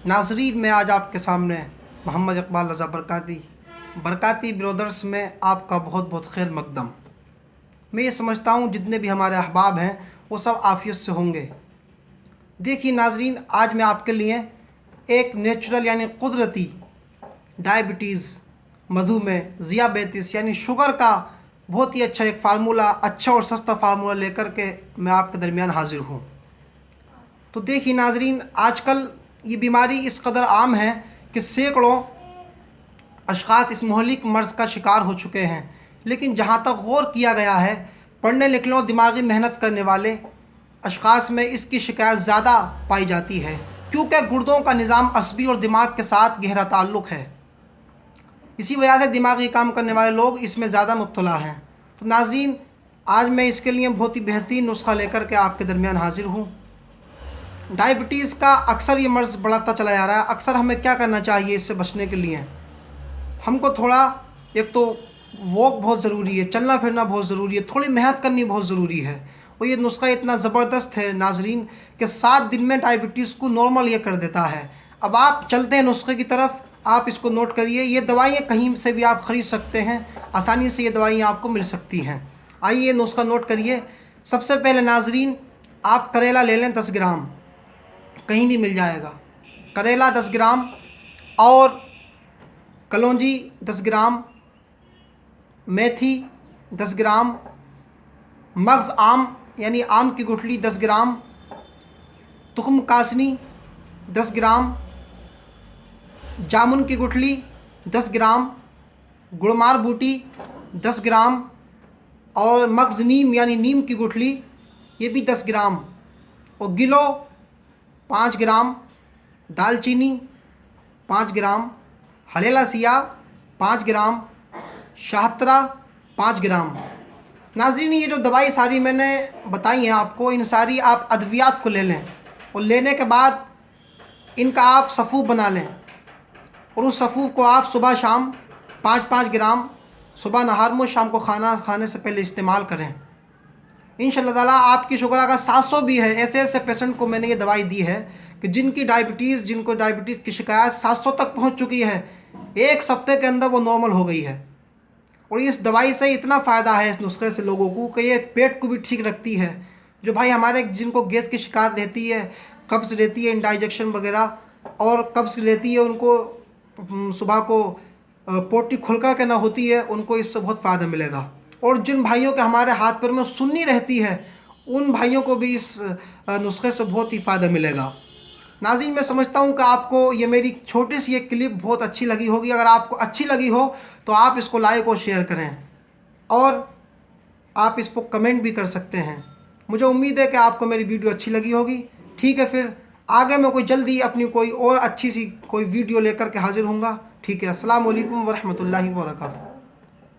नाज़रीन, मैं आज आपके सामने मोहम्मद इकबाल रज़ा बरकाती ब्रदर्स में आपका बहुत बहुत खैर मकदम। मैं ये समझता हूँ जितने भी हमारे अहबाब हैं वो सब आफ़ियत से होंगे। देखिए नाज़रीन, आज मैं आपके लिए एक नेचुरल यानी कुदरती डायबिटीज़, मधुमेह, ज़ियाबेतिस यानी शुगर का बहुत ही अच्छा एक फ़ार्मूला, अच्छा और सस्ता फ़ार्मूला लेकर के मैं आपके दरमियान हाज़िर हूँ। तो देखिए नाज़रीन, आजकल ये बीमारी इस कदर आम है कि सैकड़ों अशख़ास इस महलिक मर्ज़ का शिकार हो चुके हैं। लेकिन जहाँ तक गौर किया गया है, पढ़ने लिखने और दिमागी मेहनत करने वाले अशख़ास में इसकी शिकायत ज़्यादा पाई जाती है, क्योंकि गुर्दों का निज़ाम असबी और दिमाग के साथ गहरा ताल्लुक़ है। इसी वजह से दिमागी काम करने वाले लोग इसमें ज़्यादा मुब्तला हैं। तो नाज़रीन, आज मैं इसके लिए बहुत ही बेहतरीन नुस्खा लेकर के आपके दरमियान हाज़िर हूँ। डायबिटीज़ का अक्सर ये मर्ज़ बढ़ता चला जा रहा है। अक्सर हमें क्या करना चाहिए इससे बचने के लिए? हमको थोड़ा, एक तो वॉक बहुत ज़रूरी है, चलना फिरना बहुत ज़रूरी है, थोड़ी मेहनत करनी बहुत ज़रूरी है। और ये नुस्खा इतना ज़बरदस्त है नाज़रीन कि 7 दिन में डायबिटीज़ को नॉर्मल ये कर देता है। अब आप चलते हैं नुस्खे की तरफ, आप इसको नोट करिए। ये दवाइयाँ कहीं से भी आप ख़रीद सकते हैं, आसानी से ये दवाइयाँ आपको मिल सकती हैं। आइए नुस्खा नोट करिए। सबसे पहले नाज़रीन, आप करेला ले लें 10 ग्राम, कहीं भी मिल जाएगा। करेला 10 ग्राम और कलौंजी 10 ग्राम, मेथी 10 ग्राम, मग्ज़ आम यानी आम की गुठली 10 ग्राम, तुख्म कासनी 10 ग्राम, जामुन की गुठली 10 ग्राम, गुड़मार बूटी 10 ग्राम और मग्ज़ नीम यानी नीम की गुठली ये भी 10 ग्राम और गिलो 5 ग्राम, दालचीनी 5 ग्राम, हलेला सिया 5 ग्राम, शाहतरा 5 ग्राम। नाज़रीन, ये जो दवाई सारी मैंने बताई हैं आपको, इन सारी आप अद्वियात को ले लें और लेने के बाद इनका आप सफ़ूफ बना लें और उस सफ़ूफ को आप सुबह शाम 5-5 ग्राम सुबह नहार में, शाम को खाना खाने से पहले इस्तेमाल करें। इंशाअल्लाह ताला आपकी शुगर अगर 700 भी है, ऐसे ऐसे पेशेंट को मैंने ये दवाई दी है कि जिनको डायबिटीज़ की शिकायत 700 तक पहुंच चुकी है, 1 सप्ते के अंदर वो नॉर्मल हो गई है। और इस दवाई से इतना फ़ायदा है इस नुस्खे से लोगों को कि ये पेट को भी ठीक रखती है। जो भाई हमारे जिनको गैस की शिकायत रहती है, कब्ज़ रहती है, इंडाइजेशन वगैरह और कब्ज़ रहती है, उनको सुबह को पोटी खुलकर के ना होती है, उनको इससे बहुत फ़ायदा मिलेगा। और जिन भाइयों के हमारे हाथ पैर में सुन्नी रहती है, उन भाइयों को भी इस नुस्खे से बहुत ही फ़ायदा मिलेगा। नाज़रीन, मैं समझता हूँ कि आपको ये मेरी छोटी सी एक क्लिप बहुत अच्छी लगी होगी। अगर आपको अच्छी लगी हो तो आप इसको लाइक और शेयर करें और आप इस पर कमेंट भी कर सकते हैं। मुझे उम्मीद है कि आपको मेरी वीडियो अच्छी लगी होगी। ठीक है, फिर आगे मैं कोई जल्दी अपनी कोई और अच्छी सी कोई वीडियो लेकर के हाज़िर होऊंगा। ठीक है, अस्सलाम वालेकुम व रहमतुल्लाहि व बरकातुहू।